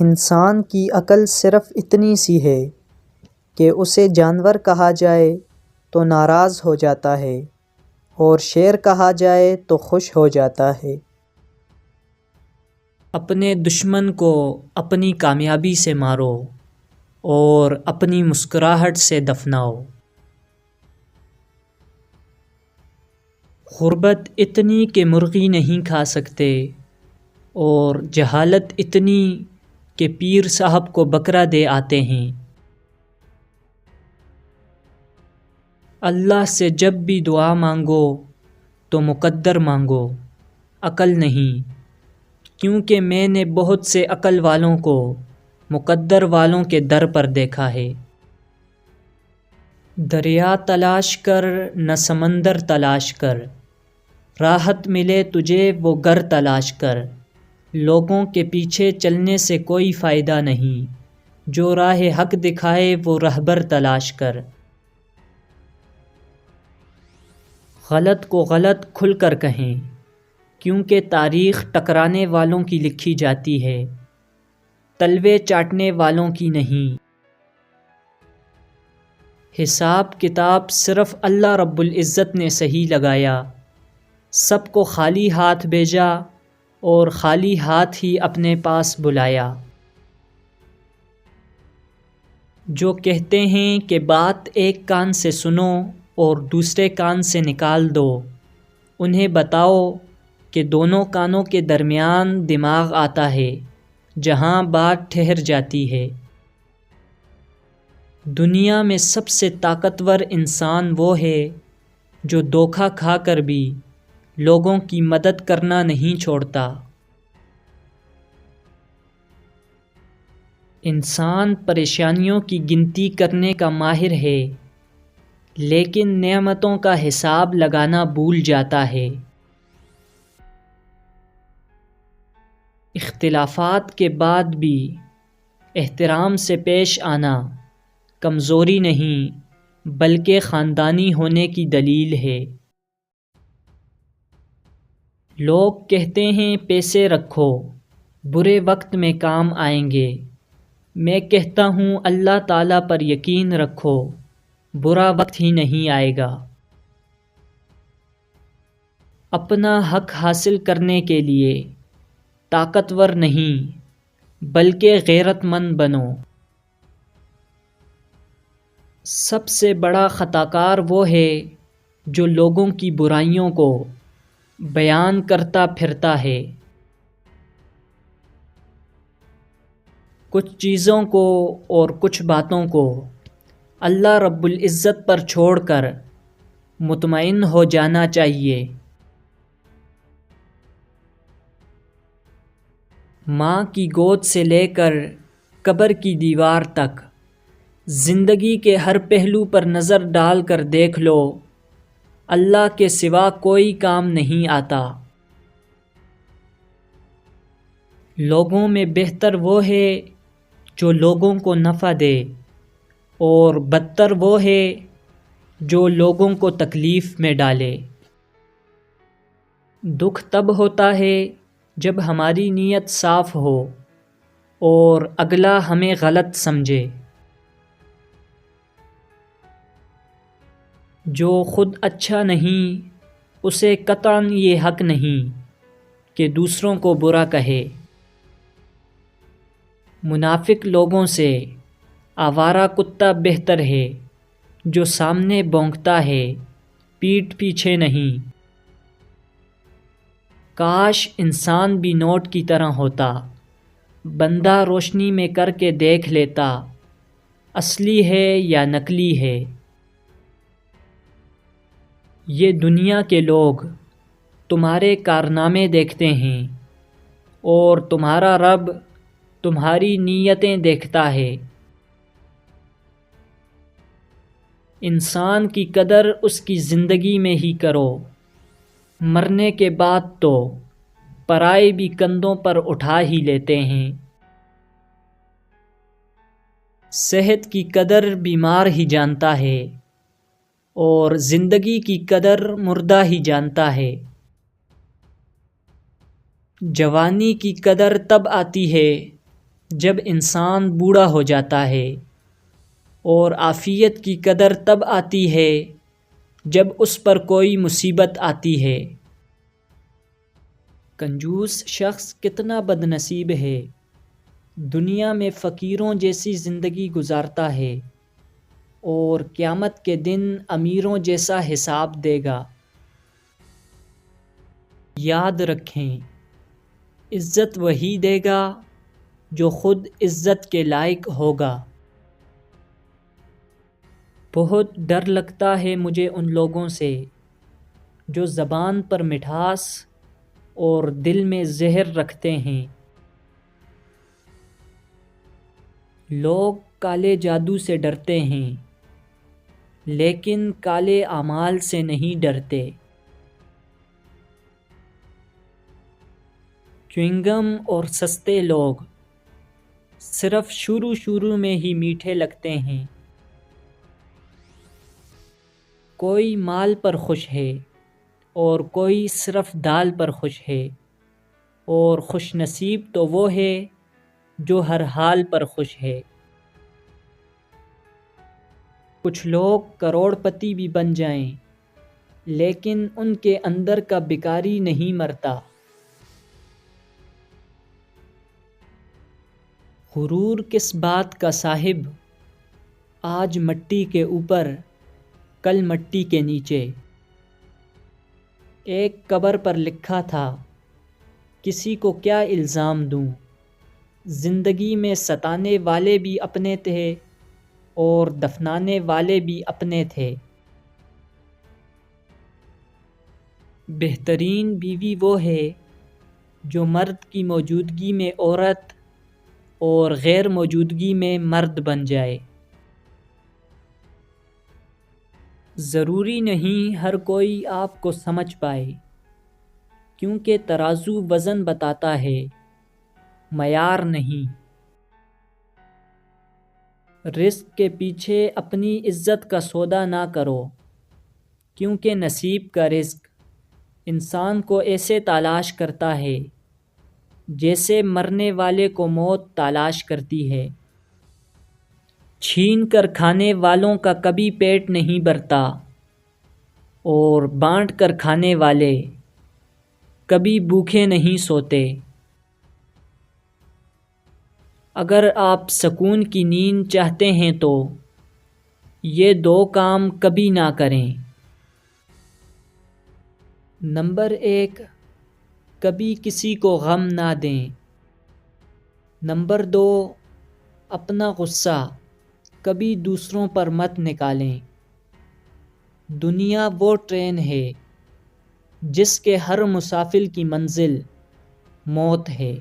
انسان کی عقل صرف اتنی سی ہے کہ اسے جانور کہا جائے تو ناراض ہو جاتا ہے اور شیر کہا جائے تو خوش ہو جاتا ہے۔ اپنے دشمن کو اپنی کامیابی سے مارو اور اپنی مسکراہٹ سے دفناؤ۔ غربت اتنی کہ مرغی نہیں کھا سکتے اور جہالت اتنی کہ پیر صاحب کو بکرا دے آتے ہیں۔ اللہ سے جب بھی دعا مانگو تو مقدر مانگو، عقل نہیں، کیونکہ میں نے بہت سے عقل والوں کو مقدر والوں کے در پر دیکھا ہے۔ دریا تلاش کر نہ سمندر تلاش کر، راحت ملے تجھے وہ گر تلاش کر۔ لوگوں کے پیچھے چلنے سے کوئی فائدہ نہیں، جو راہ حق دکھائے وہ رہبر تلاش کر۔ غلط کو غلط کھل کر کہیں، کیونکہ تاریخ ٹکرانے والوں کی لکھی جاتی ہے، تلوے چاٹنے والوں کی نہیں۔ حساب کتاب صرف اللہ رب العزت نے صحیح لگایا، سب کو خالی ہاتھ بھیجا اور خالی ہاتھ ہی اپنے پاس بلایا۔ جو کہتے ہیں کہ بات ایک کان سے سنو اور دوسرے کان سے نکال دو، انہیں بتاؤ کہ دونوں کانوں کے درمیان دماغ آتا ہے، جہاں بات ٹھہر جاتی ہے۔ دنیا میں سب سے طاقتور انسان وہ ہے جو دھوکہ کھا کر بھی لوگوں کی مدد کرنا نہیں چھوڑتا۔ انسان پریشانیوں کی گنتی کرنے کا ماہر ہے، لیکن نعمتوں کا حساب لگانا بھول جاتا ہے۔ اختلافات کے بعد بھی احترام سے پیش آنا کمزوری نہیں بلکہ خاندانی ہونے کی دلیل ہے۔ لوگ کہتے ہیں پیسے رکھو، برے وقت میں کام آئیں گے، میں کہتا ہوں اللہ تعالیٰ پر یقین رکھو، برا وقت ہی نہیں آئے گا۔ اپنا حق حاصل کرنے کے لیے طاقتور نہیں بلکہ غیرت مند بنو۔ سب سے بڑا خطاکار وہ ہے جو لوگوں کی برائیوں کو بیان کرتا پھرتا ہے۔ کچھ چیزوں کو اور کچھ باتوں کو اللہ رب العزت پر چھوڑ کر مطمئن ہو جانا چاہیے۔ ماں کی گود سے لے کر قبر کی دیوار تک زندگی کے ہر پہلو پر نظر ڈال کر دیکھ لو، اللہ کے سوا کوئی کام نہیں آتا۔ لوگوں میں بہتر وہ ہے جو لوگوں کو نفع دے اور بدتر وہ ہے جو لوگوں کو تکلیف میں ڈالے۔ دکھ تب ہوتا ہے جب ہماری نیت صاف ہو اور اگلا ہمیں غلط سمجھے۔ جو خود اچھا نہیں اسے قطعاً یہ حق نہیں کہ دوسروں کو برا کہے۔ منافق لوگوں سے آوارہ کتا بہتر ہے جو سامنے بھونکتا ہے پیٹھ پیچھے نہیں۔ کاش انسان بھی نوٹ کی طرح ہوتا، بندہ روشنی میں کر کے دیکھ لیتا اصلی ہے یا نقلی ہے۔ یہ دنیا کے لوگ تمہارے کارنامے دیکھتے ہیں اور تمہارا رب تمہاری نیتیں دیکھتا ہے۔ انسان کی قدر اس کی زندگی میں ہی کرو، مرنے کے بعد تو پرائے بھی کندھوں پر اٹھا ہی لیتے ہیں۔ صحت کی قدر بیمار ہی جانتا ہے اور زندگی کی قدر مردہ ہی جانتا ہے۔ جوانی کی قدر تب آتی ہے جب انسان بوڑھا ہو جاتا ہے، اور عافیت کی قدر تب آتی ہے جب اس پر کوئی مصیبت آتی ہے۔ کنجوس شخص کتنا بد نصیب ہے، دنیا میں فقیروں جیسی زندگی گزارتا ہے اور قیامت کے دن امیروں جیسا حساب دے گا۔ یاد رکھیں، عزت وہی دے گا جو خود عزت کے لائق ہوگا۔ بہت ڈر لگتا ہے مجھے ان لوگوں سے جو زبان پر مٹھاس اور دل میں زہر رکھتے ہیں۔ لوگ کالے جادو سے ڈرتے ہیں، لیکن کالے اعمال سے نہیں ڈرتے۔ چوئنگم اور سستے لوگ صرف شروع میں ہی میٹھے لگتے ہیں۔ کوئی مال پر خوش ہے اور کوئی صرف دال پر خوش ہے، اور خوش نصیب تو وہ ہے جو ہر حال پر خوش ہے۔ کچھ لوگ کروڑ پتی بھی بن جائیں، لیکن ان کے اندر کا بیکاری نہیں مرتا۔ غرور کس بات کا صاحب، آج مٹی کے اوپر کل مٹی کے نیچے۔ ایک قبر پر لکھا تھا، کسی کو کیا الزام دوں، زندگی میں ستانے والے بھی اپنے تھے اور دفنانے والے بھی اپنے تھے۔ بہترین بیوی وہ ہے جو مرد کی موجودگی میں عورت اور غیر موجودگی میں مرد بن جائے۔ ضروری نہیں ہر کوئی آپ کو سمجھ پائے، کیونکہ ترازو وزن بتاتا ہے، معیار نہیں۔ رزق کے پیچھے اپنی عزت کا سودا نہ کرو، کیونکہ نصیب کا رزق انسان کو ایسے تلاش کرتا ہے جیسے مرنے والے کو موت تلاش کرتی ہے۔ چھین کر کھانے والوں کا کبھی پیٹ نہیں بھرتا، اور بانٹ کر کھانے والے کبھی بھوکے نہیں سوتے۔ اگر آپ سکون کی نیند چاہتے ہیں تو یہ دو کام کبھی نہ کریں۔ نمبر 1، کبھی کسی کو غم نہ دیں۔ نمبر 2، اپنا غصہ کبھی دوسروں پر مت نکالیں۔ دنیا وہ ٹرین ہے جس کے ہر مسافر کی منزل موت ہے۔